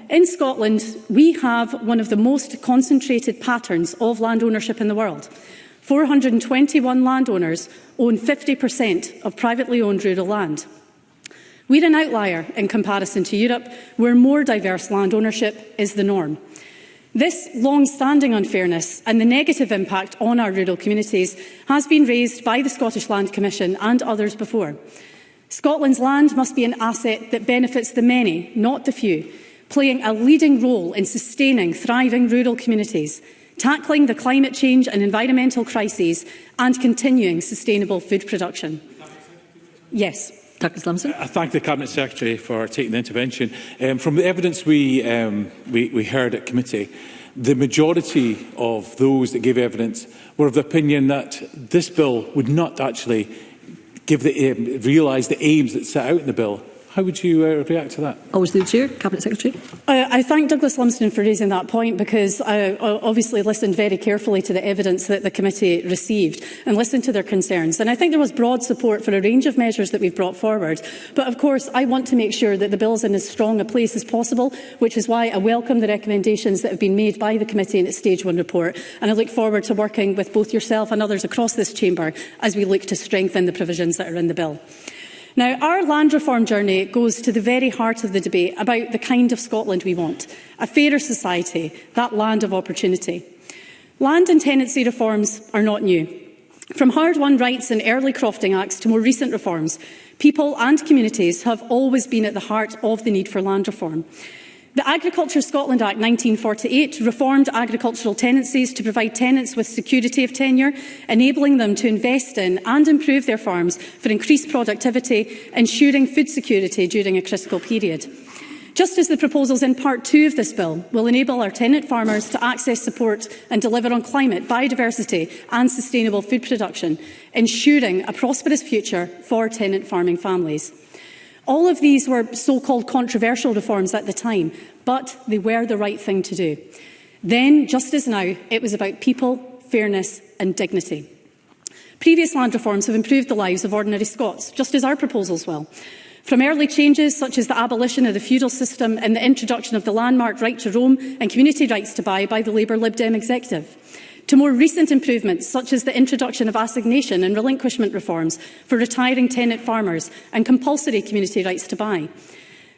In Scotland, we have one of the most concentrated patterns of land ownership in the world. 421 landowners own 50% of privately owned rural land. We're an outlier in comparison to Europe, where more diverse land ownership is the norm. This long-standing unfairness and the negative impact on our rural communities has been raised by the Scottish Land Commission and others before. Scotland's land must be an asset that benefits the many, not the few, playing a leading role in sustaining thriving rural communities, tackling the climate change and environmental crises, and continuing sustainable food production. Yes. Douglas Lumsden. I thank the Cabinet Secretary for taking the intervention. From the evidence we heard at committee, the majority of those that gave evidence were of the opinion that this bill would not actually realise the aims that set out in the bill. How would you react to that? Always the Chair, Cabinet Secretary. I thank Douglas Lumsden for raising that point, because I obviously listened very carefully to the evidence that the committee received and listened to their concerns. And I think there was broad support for a range of measures that we've brought forward. But of course, I want to make sure that the bill is in as strong a place as possible, which is why I welcome the recommendations that have been made by the committee in its Stage 1 report. And I look forward to working with both yourself and others across this chamber as we look to strengthen the provisions that are in the bill. Now, our land reform journey goes to the very heart of the debate about the kind of Scotland we want, a fairer society, that land of opportunity. Land and tenancy reforms are not new. From hard-won rights and early crofting acts to more recent reforms, people and communities have always been at the heart of the need for land reform. The Agriculture Scotland Act 1948 reformed agricultural tenancies to provide tenants with security of tenure, enabling them to invest in and improve their farms for increased productivity, ensuring food security during a critical period. Just as the proposals in Part 2 of this bill will enable our tenant farmers to access support and deliver on climate, biodiversity and sustainable food production, ensuring a prosperous future for tenant farming families. All of these were so-called controversial reforms at the time, but they were the right thing to do. Then, just as now, it was about people, fairness and dignity. Previous land reforms have improved the lives of ordinary Scots, just as our proposals will. From early changes such as the abolition of the feudal system and the introduction of the landmark right to roam and community rights to buy by the Labour Lib Dem executive, to more recent improvements such as the introduction of assignation and relinquishment reforms for retiring tenant farmers and compulsory community rights to buy.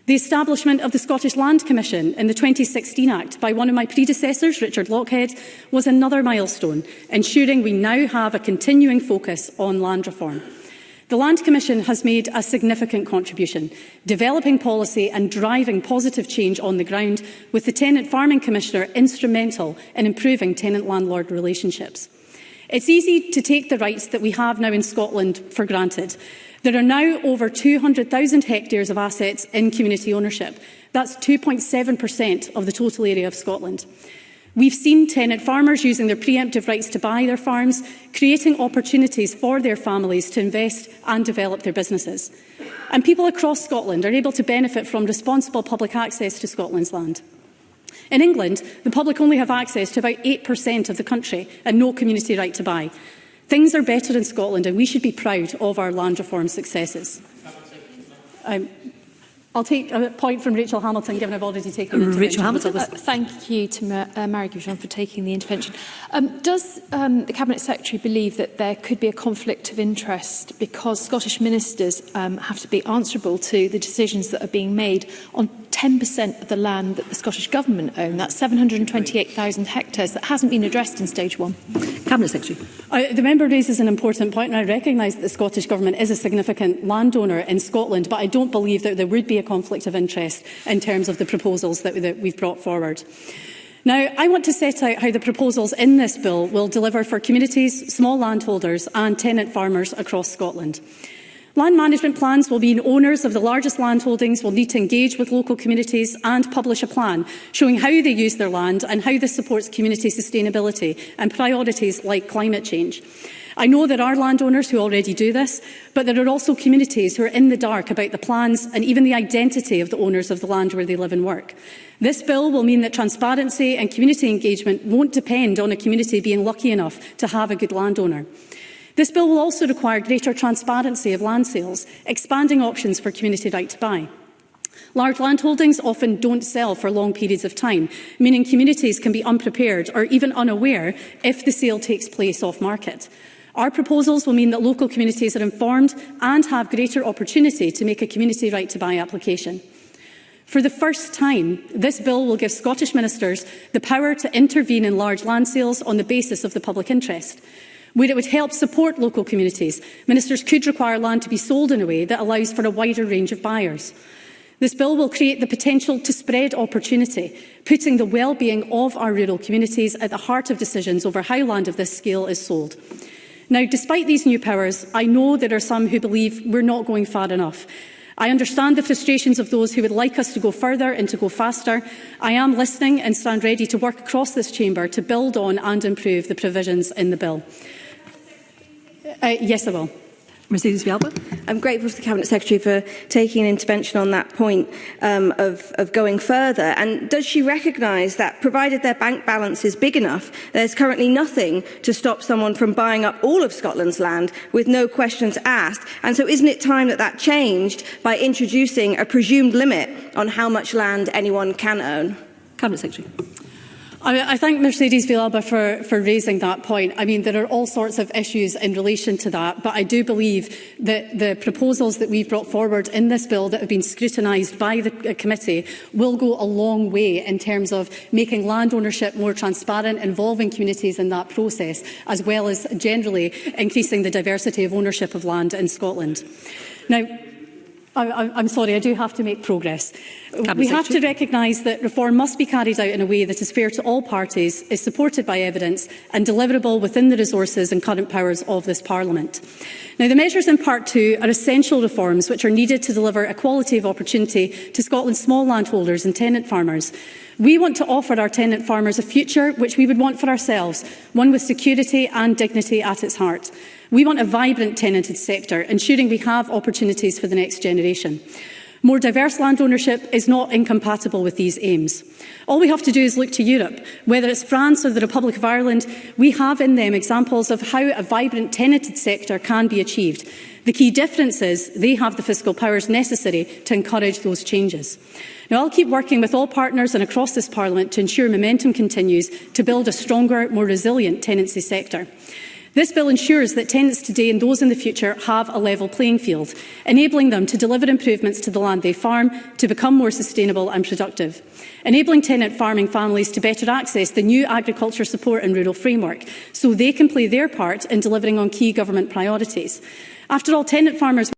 The establishment of the Scottish Land Commission in the 2016 Act by one of my predecessors, Richard Lochhead, was another milestone, ensuring we now have a continuing focus on land reform. The Land Commission has made a significant contribution, developing policy and driving positive change on the ground, with the Tenant Farming Commissioner instrumental in improving tenant-landlord relationships. It's easy to take the rights that we have now in Scotland for granted. There are now over 200,000 hectares of assets in community ownership. That's 2.7% of the total area of Scotland. We've seen tenant farmers using their preemptive rights to buy their farms, creating opportunities for their families to invest and develop their businesses. And people across Scotland are able to benefit from responsible public access to Scotland's land. In England, the public only have access to about 8% of the country and no community right to buy. Things are better in Scotland and we should be proud of our land reform successes. I'll take a point from Rachel Hamilton, given I've already taken the intervention. Rachel Hamilton. Thank you to Mary Goujon for taking the intervention. Does the Cabinet Secretary believe that there could be a conflict of interest because Scottish ministers have to be answerable to the decisions that are being made on 10% of the land that the Scottish Government own? That's 728,000 hectares that hasn't been addressed in Stage 1. Cabinet Secretary. The member raises an important point, and I recognise that the Scottish Government is a significant landowner in Scotland, but I don't believe that there would be a conflict of interest in terms of the proposals that we've brought forward. Now, I want to set out how the proposals in this bill will deliver for communities, small landholders and tenant farmers across Scotland. Land management plans will mean owners of the largest landholdings will need to engage with local communities and publish a plan showing how they use their land and how this supports community sustainability and priorities like climate change. I know there are landowners who already do this, but there are also communities who are in the dark about the plans and even the identity of the owners of the land where they live and work. This bill will mean that transparency and community engagement won't depend on a community being lucky enough to have a good landowner. This bill will also require greater transparency of land sales, expanding options for community right to buy. Large landholdings often don't sell for long periods of time, meaning communities can be unprepared or even unaware if the sale takes place off-market. Our proposals will mean that local communities are informed and have greater opportunity to make a community right to buy application. For the first time, this bill will give Scottish ministers the power to intervene in large land sales on the basis of the public interest. Where it would help support local communities, ministers could require land to be sold in a way that allows for a wider range of buyers. This bill will create the potential to spread opportunity, putting the well-being of our rural communities at the heart of decisions over how land of this scale is sold. Now, despite these new powers, I know there are some who believe we're not going far enough. I understand the frustrations of those who would like us to go further and to go faster. I am listening and stand ready to work across this chamber to build on and improve the provisions in the bill. Yes, I will. Mercedes Vialba. I'm grateful to the Cabinet Secretary for taking an intervention on that point of going further. And does she recognise that, provided their bank balance is big enough, there's currently nothing to stop someone from buying up all of Scotland's land with no questions asked? And so isn't it time that that changed by introducing a presumed limit on how much land anyone can own? Cabinet Secretary. I thank Mercedes Vialba for raising that point. I mean, there are all sorts of issues in relation to that, but I do believe that the proposals that we've brought forward in this bill that have been scrutinised by the committee will go a long way in terms of making land ownership more transparent, involving communities in that process, as well as generally increasing the diversity of ownership of land in Scotland. Now, I'm sorry, I do have to make progress. We have to recognise that reform must be carried out in a way that is fair to all parties, is supported by evidence and deliverable within the resources and current powers of this Parliament. Now, the measures in Part 2 are essential reforms which are needed to deliver equality of opportunity to Scotland's small landholders and tenant farmers. We want to offer our tenant farmers a future which we would want for ourselves, one with security and dignity at its heart. We want a vibrant tenanted sector, ensuring we have opportunities for the next generation. More diverse land ownership is not incompatible with these aims. All we have to do is look to Europe. Whether it's France or the Republic of Ireland, we have in them examples of how a vibrant tenanted sector can be achieved. The key difference is they have the fiscal powers necessary to encourage those changes. Now, I'll keep working with all partners and across this Parliament to ensure momentum continues to build a stronger, more resilient tenancy sector. This bill ensures that tenants today and those in the future have a level playing field, enabling them to deliver improvements to the land they farm to become more sustainable and productive, enabling tenant farming families to better access the new agriculture support and rural framework so they can play their part in delivering on key government priorities. After all, tenant farmers